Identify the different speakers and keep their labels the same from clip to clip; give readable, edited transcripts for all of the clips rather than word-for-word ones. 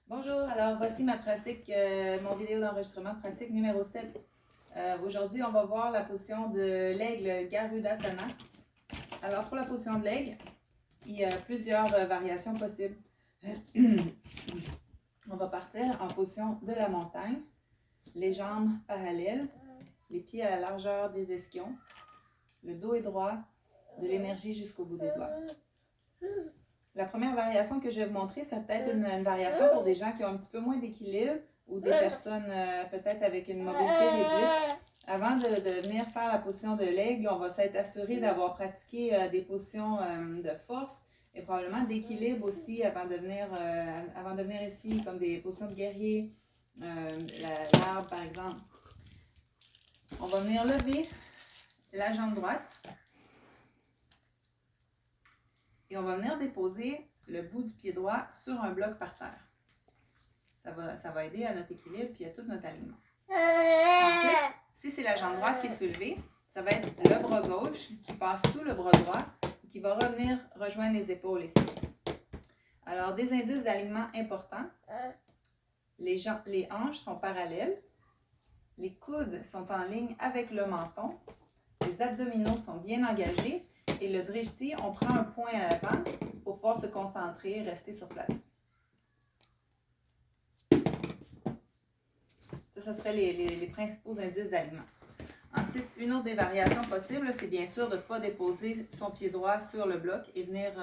Speaker 1: Bonjour, alors voici ma pratique, mon vidéo d'enregistrement pratique numéro 7. Aujourd'hui, on va voir la position de l'aigle Garudasana. Alors pour la position de l'aigle, il y a plusieurs variations possibles. On va partir en position de la montagne, les jambes parallèles, les pieds à la largeur des ischions, le dos est droit, de l'énergie jusqu'au bout des doigts. La première variation que je vais vous montrer, c'est peut-être une variation pour des gens qui ont un petit peu moins d'équilibre ou des personnes peut-être avec une mobilité réduite. Avant de venir faire la position de l'aigle, on va s'être assuré d'avoir pratiqué des positions de force et probablement d'équilibre aussi avant de venir ici, comme des positions de guerrier, l'arbre par exemple. On va venir lever la jambe droite. Et on va venir déposer le bout du pied droit sur un bloc par terre. Ça va aider à notre équilibre et à tout notre alignement. Ensuite, si c'est la jambe droite qui est soulevée, ça va être le bras gauche qui passe sous le bras droit et qui va revenir rejoindre les épaules ici. Alors, des indices d'alignement importants. Les hanches sont parallèles. Les coudes sont en ligne avec le menton. Les abdominaux sont bien engagés. Et le drishti, on prend un point à l'avant pour pouvoir se concentrer et rester sur place. Ça serait les principaux indices d'alignement. Ensuite, une autre des variations possibles, c'est bien sûr de ne pas déposer son pied droit sur le bloc et venir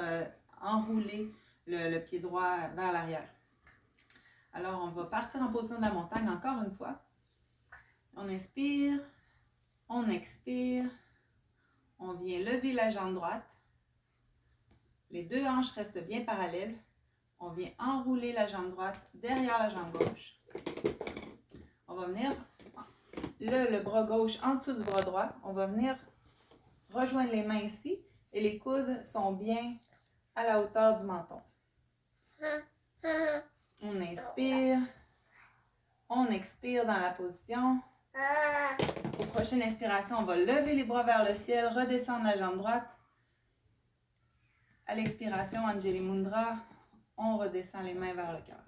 Speaker 1: enrouler le pied droit vers l'arrière. Alors, on va partir en position de la montagne encore une fois. On inspire, on expire, on vient lever la jambe droite. Les deux hanches restent bien parallèles. On vient enrouler la jambe droite derrière la jambe gauche. On va venir, le bras gauche en dessous du bras droit. On va venir rejoindre les mains ici et les coudes sont bien à la hauteur du menton. On inspire. On expire dans la position. Aux prochaines inspirations, on va lever les bras vers le ciel, redescendre la jambe droite. À l'expiration, Anjali Mudra, on redescend les mains vers le cœur.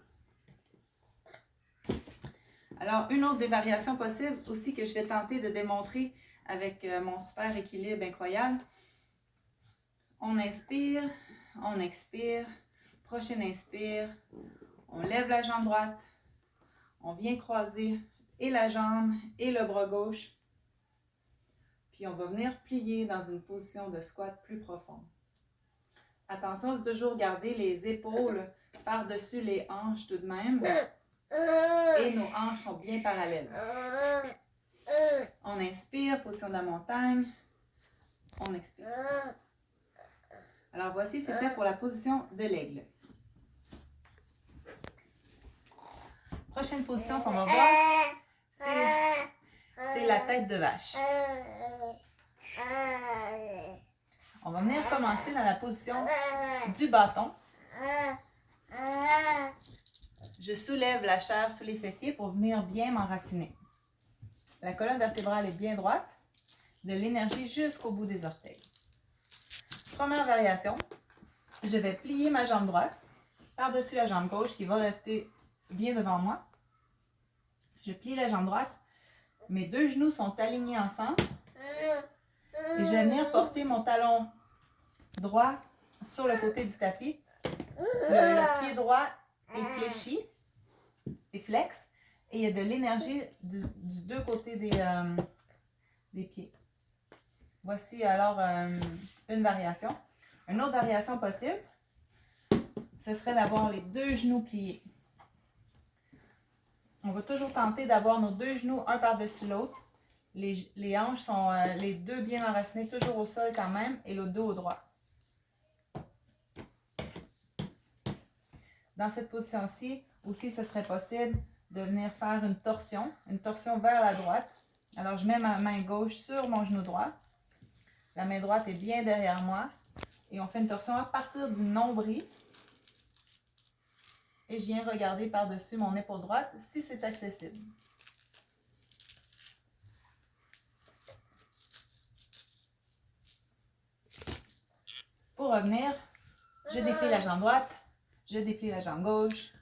Speaker 1: Alors, une autre des variations possibles aussi que je vais tenter de démontrer avec mon super équilibre incroyable. On inspire, on expire, prochaine inspire, on lève la jambe droite, on vient croiser et la jambe et le bras gauche, puis on va venir plier dans une position de squat plus profonde. Attention de toujours garder les épaules par-dessus les hanches tout de même. Et nos hanches sont bien parallèles. On inspire, position de la montagne. On expire. Alors voici, c'était pour la position de l'aigle. Prochaine position qu'on va voir, c'est la tête de vache. On va venir commencer dans la position du bâton. Je soulève la chair sous les fessiers pour venir bien m'enraciner. La colonne vertébrale est bien droite, de l'énergie jusqu'au bout des orteils. Première variation, je vais plier ma jambe droite par-dessus la jambe gauche qui va rester bien devant moi. Je plie la jambe droite, mes deux genoux sont alignés ensemble et je vais venir porter mon talon droit sur le côté du tapis. Le pied droit est fléchi, est flex, et il y a de l'énergie du deux côtés des pieds. Voici alors une variation. Une autre variation possible, ce serait d'avoir les deux genoux pliés. On va toujours tenter d'avoir nos deux genoux un par-dessus l'autre. Les hanches sont les deux bien enracinées, toujours au sol quand même, et le dos au droit. Dans cette position-ci, aussi, ce serait possible de venir faire une torsion vers la droite. Alors, je mets ma main gauche sur mon genou droit. La main droite est bien derrière moi. Et on fait une torsion à partir du nombril. Et je viens regarder par-dessus mon épaule droite si c'est accessible. Pour revenir, je déplie la jambe droite, je déplie la jambe gauche,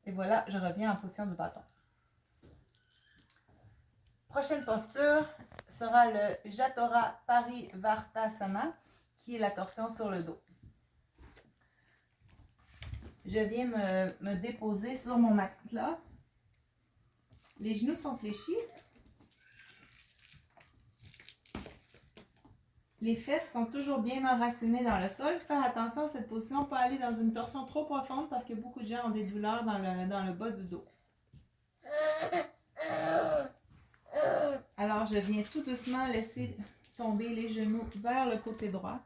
Speaker 1: Et voilà, je reviens en position du bâton. Prochaine posture sera le Jatora Parivartasana, qui est la torsion sur le dos. Je viens me déposer sur mon matelas. Les genoux sont fléchis. Les fesses sont toujours bien enracinées dans le sol. Faire attention à cette position, pas aller dans une torsion trop profonde parce que beaucoup de gens ont des douleurs dans le bas du dos. Alors, je viens tout doucement laisser tomber les genoux vers le côté droit.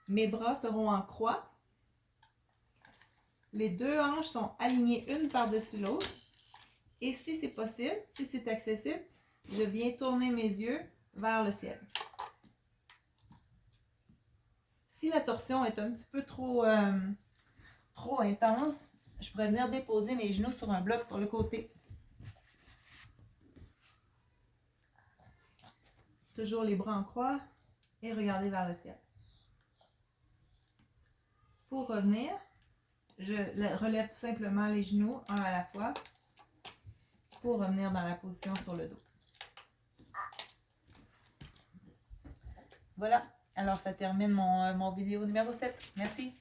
Speaker 1: Mes bras seront en croix. Les deux hanches sont alignées une par-dessus l'autre. Et si c'est possible, si c'est accessible, je viens tourner mes yeux vers le ciel. Si la torsion est un petit peu trop intense, je pourrais venir déposer mes genoux sur un bloc sur le côté. Toujours les bras en croix et regarder vers le ciel. Pour revenir, je relève tout simplement les genoux un à la fois pour revenir dans la position sur le dos. Voilà, alors ça termine mon vidéo numéro 7. Merci.